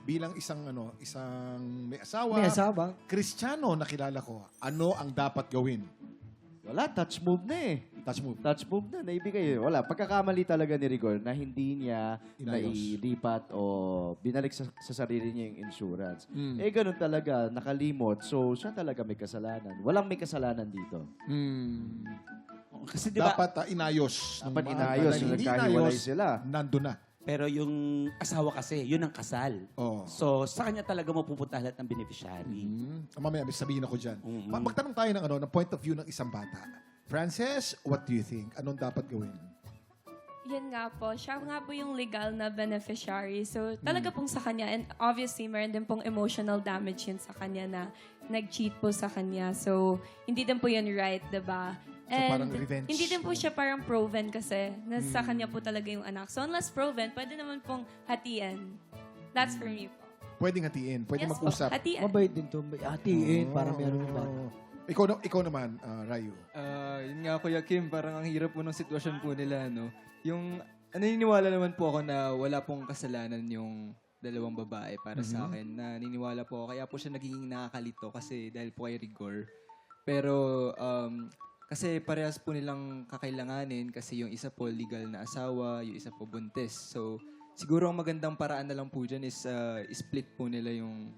bilang isang may asawa, May asawa. Kristiyano na kilala ko, ano ang dapat gawin? Wala, touch move na eh. Touch move. Touch move na, naibigay. Wala, pagkakamali talaga ni Rigor na hindi niya Inayos. nailipat o binalik sa sarili niya yung insurance. Mm. Eh, ganun talaga, nakalimot. So, siya talaga may kasalanan. Walang may kasalanan dito. Kasi di ba, Dapat inayos. Dapat Nung mga inayos, tagal, yung hindi nagkahiwalay inayos, sila. nandun na. pero yung asawa kasi, yun ang kasal. Oh. So, sa kanya talaga mapupunta lahat ng beneficiary. Mamaya, may sabihin ako dyan. Mm-mm. Magtanong tayo ng point of view ng isang bata. Frances, what do you think? Anong dapat gawin? Yan nga po. Siya nga po yung legal na beneficiary. So, talaga pong sa kanya. And obviously, meron din pong emotional damage yun sa kanya na nag-cheat po sa kanya. So, hindi din po yun right, diba? parang revenge. Hindi din po siya parang proven kasi nasa kanya po talaga yung anak. So, unless proven, pwede naman pong hatiin. That's for me po. Pwedeng hatiin, pwedeng Yes po, mag-usap. hatiin. Mabait din to. Hatiin, para meron yung bata. Ikaw naman, Rayo. Yun nga, Kuya Kim, parang ang hirap po ng sitwasyon po nila, no? Yung, naniniwala naman po ako na wala pong kasalanan yung dalawang babae para sa akin. Naniniwala po ako, kaya po siya nagiging nakakalito kasi dahil po kay Rigor. Pero, kasi parehas po nilang kakailanganin kasi yung isa po legal na asawa, yung isa po buntis. So, siguro ang magandang paraan na lang po dyan is split po nila yung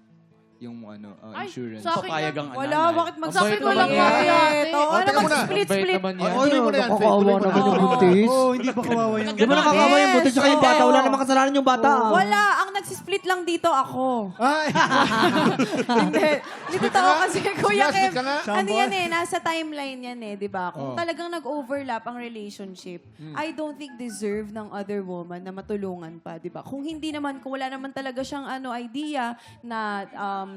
insurance. Sa akin Papayag yan. ang Wala, nanay. bakit magsabi Mabait ko lang naman yan? yan. Oo, ano Teka muna. mag-split-split? Tuloy mo na yan, Faye. Nakakawa Tuloy mo naman yung na. buntis. hindi pa kawawa yung... Di ba nakakawa yung buntis tsaka yung bata? Wala namang kasalanan yung bata. Wala, ang nagsisplit lang dito ako. Ay! Hindi. Hindi totoo ka nga. kasi, Kuya Sige, Kim. split ka nga. Ano yan eh, nasa timeline yan eh, di ba? Kung Oh. talagang nag-overlap ang relationship, I don't think deserve ng other woman na matulungan pa, di ba? Kung hindi naman, kung wala naman talaga siyang idea na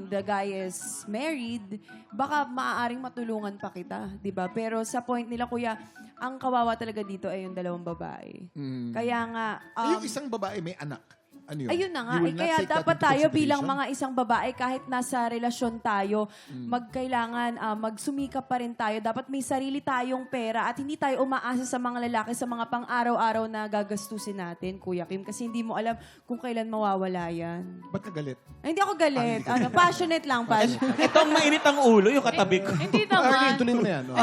the guy is married, baka maaaring matulungan pa kita, di ba? Pero sa point nila, Kuya, ang kawawa talaga dito ay yung dalawang babae. Kaya nga, Yung isang babae may anak. Ano yun? ayun na nga. You will not Kaya take that dapat into tayo bilang consideration? mga isang babae, kahit nasa relasyon tayo, magkailangan magsumikap pa rin tayo. Dapat may sarili tayong pera at hindi tayo umaasa sa mga lalaki sa mga pang-araw-araw na gagastusin natin, Kuya Kim. Kasi hindi mo alam kung kailan mawawala yan. Ba't ka galit? Ay, hindi ako galit. Passionate lang, passionate. Ito ang mainit ang ulo, yung katabi ko. Hindi Arlene, naman. tuloy mo na yan. no?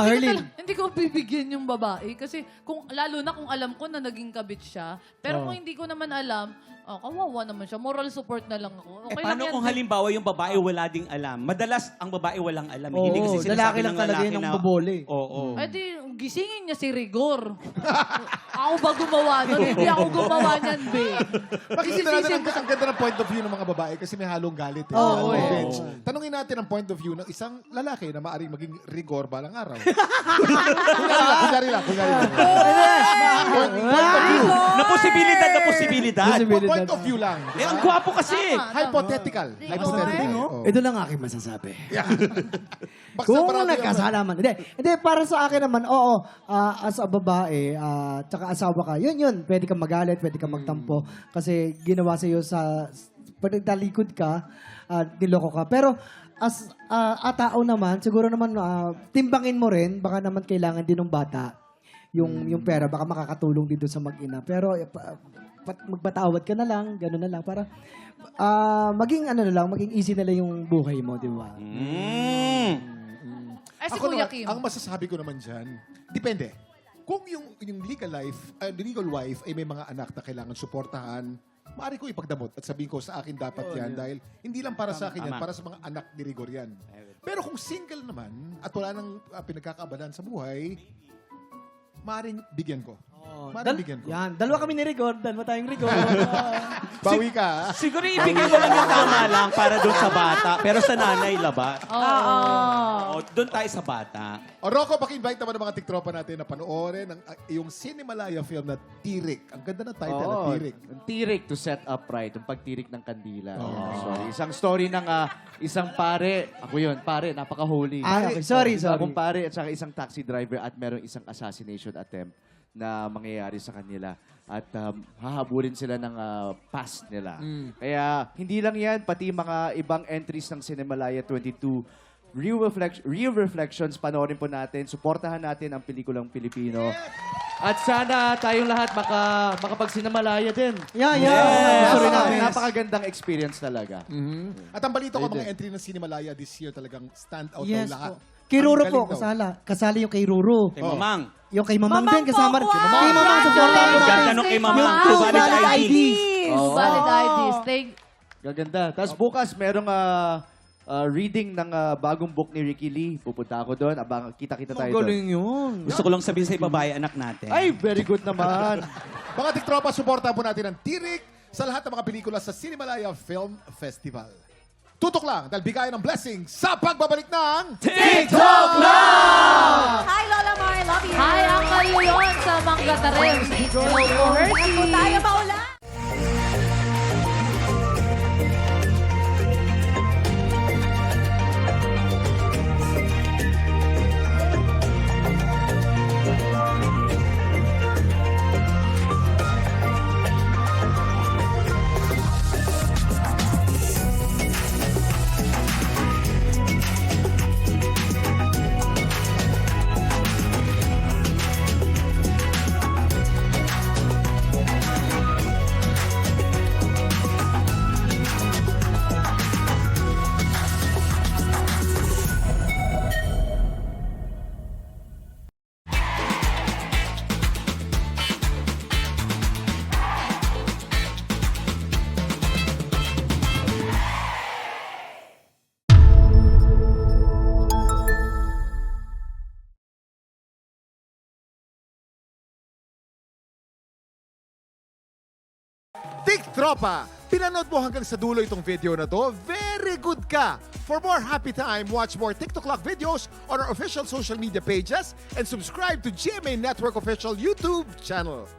Hindi ko bibigyan yung babae kasi lalo na kung alam ko na naging kabit siya. Pero kung hindi ko naman alam, kawawa naman siya. Moral support na lang ako. Okay lang Paano yan. kung halimbawa yung babae wala ding alam? Madalas ang babae walang alam. Oo, Hindi kasi lalaki sinasabi lang ng talaga lalaki yun ang na... bobole. Oo. Ay di, gisingin niya si Rigor. Ako ba gumawa nun? Hindi ako gumawa niyan, be. Makikita natin ang ganda ng point of view ng mga babae kasi may halong galit. Eh. Oo, Halong eh. revenge. Tanungin natin ang point of view ng isang lalaki na maaaring maging rigor balang araw. Kunyari lang. Point of view. Na posibilidad, na posibilidad. Point of view lang. Eh, ang gwapo kasi. Hypothetical. Hypothetical. Oo. Ito lang aking masasabi. Baksa Kung parado yan. nagkasalaman. Hindi, para sa akin naman, oo, as a babae, tsaka asawa ka, yun, pwede kang magalit, pwede kang magtampo. Kasi ginawa sa'yo pag nagtalikod ka, niloko ka. Pero, as tao naman, siguro naman, timbangin mo rin, baka naman kailangan din ng bata yung pera, baka makakatulong din doon sa mag-ina. Pero, magpatawad ka na lang, gano'n na lang, para maging easy na lang yung buhay mo, di ba? Ay, si Ako Kuya naman, Kim. ang masasabi ko naman dyan, depende. Kung yung legal wife ay may mga anak na kailangan suportahan, maaari ko ipagdamot at sabihin ko sa akin dapat yan dahil hindi lang para sa akin yan, Tama. para sa mga anak ni Rigor yan. Pero kung single naman at wala nang pinagkakaabalahan sa buhay, maaaring bigyan ko. Maaaring bigyan ko. Yan, dalawa kami ni Rigor, dalawa tayong Rigor. Bawi ka. Siguro ibigay mo lang yung tama lang para doon sa bata. Pero sa nanay, laba. O, doon tayo sa bata. O Rocco, paki-invite naman ng mga tiktropa natin na panoorin yung Cinemalaya film na Tirik. Ang ganda ng title na Tirik. Ang tirik to set upright, yung pagtirik ng kandila. Yan, sorry. Isang story ng isang pare. Ako yun, pare, napaka-holy. Okay, sorry. Akong pare at saka isang taxi driver at merong isang assassination attempt na mangyayari sa kanila. At hahabulin sila ng past nila. Kaya hindi lang yan, pati mga ibang entries ng Cinemalaya 22 Real Reflections, panoorin po natin. Suportahan natin ang pelikulang Pilipino. At sana tayong lahat makapagsinamalayan din. Yeah. Gusto rin namin. Napakagandang experience talaga. At ang balito ko, mga entry ng Cinemalaya this year talagang stand out Yes daw lahat. po. Kay Ruro Ang po, galing daw. kasali yung kay Ruro. Kay Mamang. Yung kay Mamang din, Mamang kasama. po, Kay wow! Mamang, supportahan po Ang natin. ganda nung kay Mamang. Yung Two valid valid IDs. IDs. Oo. Valid IDs. Gaganda. Tapos bukas, merong reading ng bagong book ni Ricky Lee. Pupunta ako doon. Abang kita-kita tayo doon. yun. Gusto ko lang sabihin sa babae, anak natin. Ay, very good naman. Mga tiktropa, suportahan po natin ang tirik sa lahat ng mga pelikula sa Cinemalaya Film Festival. Tutok lang dahil bigayan ng blessing sa pagbabalik ng TikTok Live! Hi, Lola Mar. I love you. Hi, Uncle Yuyon sa Manggatarem. Hello po. Saan po tayo maulan? Tiktropa! Pinanood mo hanggang sa dulo itong video na to? Very good ka! For more happy time, watch more TikTok Lock videos on our official social media pages and subscribe to GMA Network official YouTube channel.